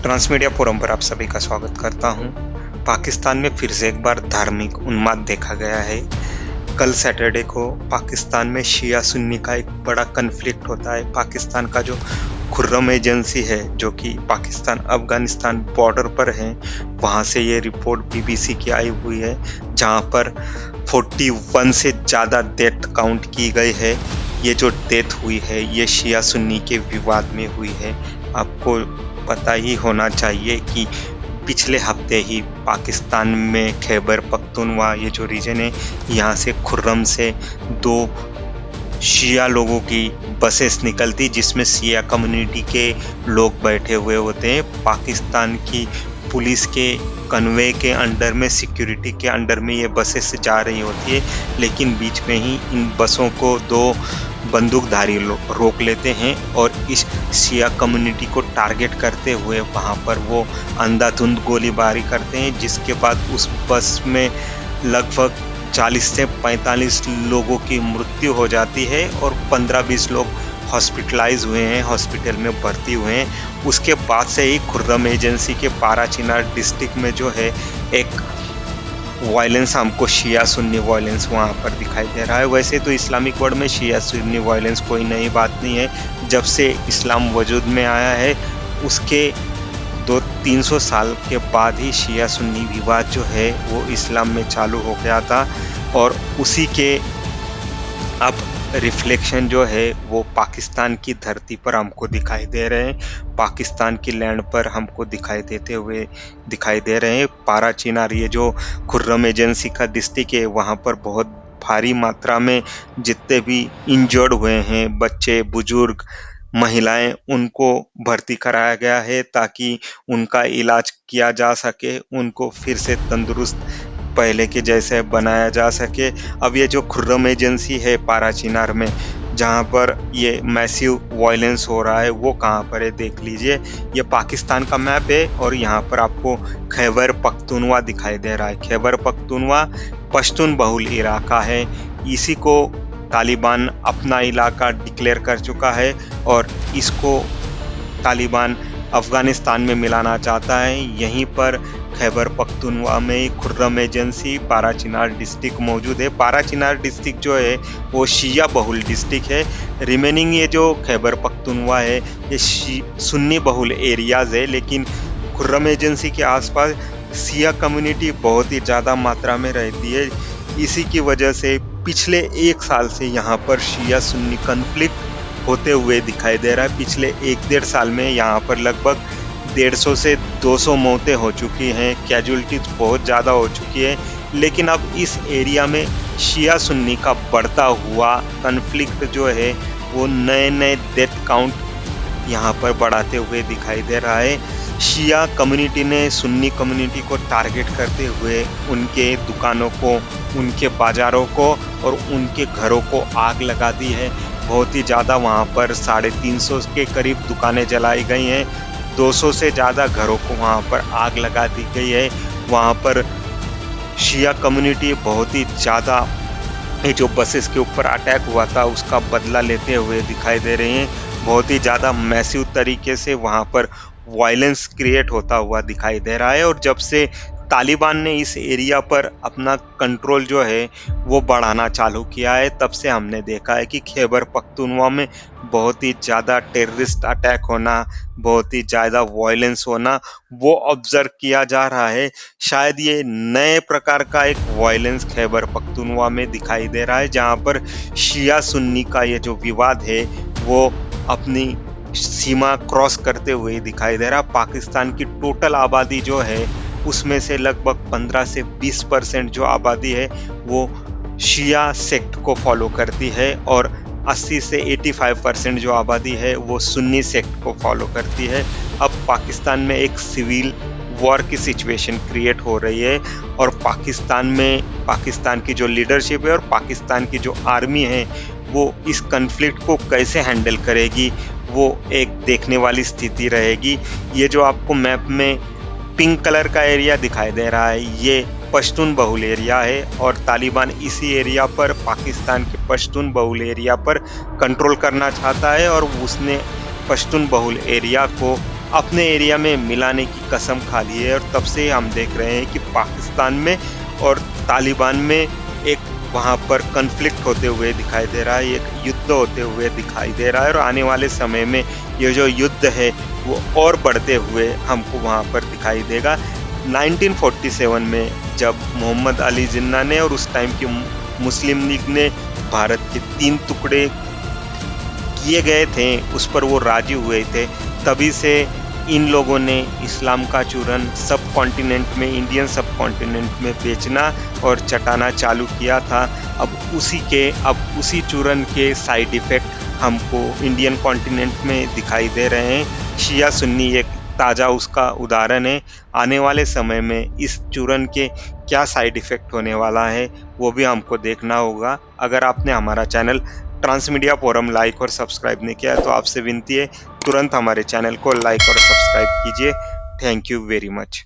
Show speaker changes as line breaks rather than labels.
Transmedia forum पर आप सभी का स्वागत करता हूं। पाकिस्तान में फिर से एक बार धार्मिक उन्माद देखा गया है। कल सैटरडे को पाकिस्तान में शिया सुन्नी का एक बड़ा कन्फ्लिक्ट होता है। पाकिस्तान का जो खुर्रम एजेंसी है, जो कि पाकिस्तान अफगानिस्तान बॉर्डर पर है, वहां से ये रिपोर्ट बीबीसी की आई हुई है, जहां पर 41 से ज़्यादा डेथ काउंट की गई है। ये जो डेथ हुई है, ये शिया सुन्नी के विवाद में हुई है। आपको पता ही होना चाहिए कि पिछले हफ्ते ही पाकिस्तान में खैबर पख्तूनख्वा ये जो रीजन है, यहाँ से खुर्रम से 2 शिया लोगों की बसेस निकलती, जिसमें शिया कम्युनिटी के लोग बैठे हुए होते हैं। पाकिस्तान की पुलिस के कन्वे के अंडर में, सिक्योरिटी के अंडर में ये बसेस जा रही होती है, लेकिन बीच में ही इन बसों को 2 बंदूकधारी रोक लेते हैं और इस शिया कम्युनिटी को टारगेट करते हुए वहाँ पर वो अंधाधुंध गोलीबारी करते हैं, जिसके बाद उस बस में लगभग 40 से 45 लोगों की मृत्यु हो जाती है और 15-20 लोग हॉस्पिटलाइज हुए हैं, हॉस्पिटल में भर्ती हुए हैं। उसके बाद से ही खुर्रम एजेंसी के पारा-चीनार डिस्ट्रिक्ट में जो है एक वायलेंस, हमको शिया सुन्नी वायलेंस वहाँ पर दिखाई दे रहा है। वैसे तो इस्लामिक वर्ल्ड में शिया सुन्नी वायलेंस कोई नई बात नहीं है। जब से इस्लाम वजूद में आया है, उसके 200-300 साल के बाद ही शिया सुन्नी विवाद जो है वो इस्लाम में चालू हो गया था, और उसी के अब रिफ्लेक्शन जो है वो पाकिस्तान की धरती पर हमको दिखाई दे रहे हैं। पाकिस्तान की लैंड पर हमको दिखाई देते हुए दिखाई दे रहे हैं। पारा-चीनार, ये जो खुर्रम एजेंसी का डिस्ट्रिक्ट है, वहाँ पर बहुत भारी मात्रा में जितने भी इंजर्ड हुए हैं, बच्चे, बुजुर्ग, महिलाएं, उनको भर्ती कराया गया है ताकि उनका इलाज किया जा सके, उनको फिर से तंदुरुस्त पहले के जैसे बनाया जा सके। अब ये जो खुर्रम एजेंसी है पारा-चीनार में, जहाँ पर ये मैसिव वायलेंस हो रहा है, वो कहाँ पर है देख लीजिए। ये पाकिस्तान का मैप है और यहाँ पर आपको खैबर पख्तूनख्वा दिखाई दे रहा है। खैबर पख्तूनख्वा पश्तून बहुल इलाका है। इसी को तालिबान अपना इलाका डिक्लेयर कर चुका है और इसको तालिबान अफगानिस्तान में मिलाना चाहता है। यहीं पर खैबर पख्तूनख्वा में खुर्रम एजेंसी पारा-चीनार डिस्ट्रिक्ट मौजूद है। पारा-चीनार डिस्ट्रिक्ट जो है वो शिया बहुल डिस्ट्रिक्ट है। रिमेनिंग ये जो खैबर पख्तूनख्वा है, ये सुन्नी बहुल एरियाज है, लेकिन खुर्रम एजेंसी के आसपास शिया कम्युनिटी बहुत ही ज़्यादा मात्रा में रहती है। इसी की वजह से पिछले 1 साल से यहाँ पर शिया सुन्नी कन्फ्लिक्ट होते हुए दिखाई दे रहा है। पिछले 1-1.5 साल में यहाँ पर लगभग 150 से 200 मौतें हो चुकी हैं, कैजुअलिटीज बहुत ज़्यादा हो चुकी है। लेकिन अब इस एरिया में शिया सुन्नी का बढ़ता हुआ कन्फ्लिक्ट जो है वो नए डेथ काउंट यहाँ पर बढ़ाते हुए दिखाई दे रहा है। शिया कम्युनिटी ने सुन्नी कम्युनिटी को टारगेट करते हुए उनके दुकानों को, उनके बाज़ारों को और उनके घरों को आग लगा दी है। बहुत ही ज़्यादा वहाँ पर 350 के करीब दुकानें जलाई गई हैं। 200 से ज़्यादा घरों को वहाँ पर आग लगा दी गई है। वहाँ पर शिया कम्युनिटी बहुत ही ज़्यादा ये जो बसेस के ऊपर अटैक हुआ था उसका बदला लेते हुए दिखाई दे रही हैं। बहुत ही ज़्यादा मैसिव तरीके से वहाँ पर वायलेंस क्रिएट होता हुआ दिखाई दे रहा है। और जब से तालिबान ने इस एरिया पर अपना कंट्रोल जो है वो बढ़ाना चालू किया है, तब से हमने देखा है कि खैबर पख्तूनख्वा में बहुत ही ज़्यादा टेररिस्ट अटैक होना, बहुत ही ज़्यादा वायलेंस होना, वो ऑब्जर्व किया जा रहा है। शायद ये नए प्रकार का एक वायलेंस खैबर पख्तूनख्वा में दिखाई दे रहा है, जहाँ पर शिया सुन्नी का ये जो विवाद है वो अपनी सीमा क्रॉस करते हुए दिखाई दे रहा। पाकिस्तान की टोटल आबादी जो है उसमें से लगभग 15 से 20% जो आबादी है वो शिया सेक्ट को फॉलो करती है और 80 से 85% जो आबादी है वो सुन्नी सेक्ट को फॉलो करती है। अब पाकिस्तान में एक सिविल वॉर की सिचुएशन क्रिएट हो रही है और पाकिस्तान की जो लीडरशिप है और पाकिस्तान की जो आर्मी है वो इस कन्फ्लिक्ट को कैसे हैंडल करेगी, वो एक देखने वाली स्थिति रहेगी। ये जो आपको मैप में पिंक कलर का एरिया दिखाई दे रहा है, ये पश्तून बहुल एरिया है और तालिबान इसी एरिया पर, पाकिस्तान के पश्तून बहुल एरिया पर कंट्रोल करना चाहता है और उसने पश्तून बहुल एरिया को अपने एरिया में मिलाने की कसम खा ली है और तब से हम देख रहे हैं कि पाकिस्तान में और तालिबान में एक वहाँ पर कॉन्फ्लिक्ट होते हुए दिखाई दे रहा है, एक युद्ध होते हुए दिखाई दे रहा है और आने वाले समय में ये जो युद्ध है वो और बढ़ते हुए हमको वहाँ पर दिखाई देगा। 1947 में जब मोहम्मद अली जिन्ना ने और उस टाइम की मुस्लिम लीग ने भारत के 3 टुकड़े किए गए थे, उस पर वो राजी हुए थे। तभी से इन लोगों ने इस्लाम का चूरन सब कॉन्टिनेंट में, इंडियन सब कॉन्टिनेंट में बेचना और चटाना चालू किया था। अब उसी चूरन के साइड इफ़ेक्ट हमको इंडियन कॉन्टिनेंट में दिखाई दे रहे हैं। शिया सुन्नी एक ताज़ा उसका उदाहरण है। आने वाले समय में इस चूरन के क्या साइड इफ़ेक्ट होने वाला है, वो भी हमको देखना होगा। अगर आपने हमारा चैनल ट्रांसमीडिया फोरम लाइक और सब्सक्राइब नहीं किया है, तो आपसे विनती है तुरंत हमारे चैनल को लाइक और सब्सक्राइब कीजिए। Thank you very much.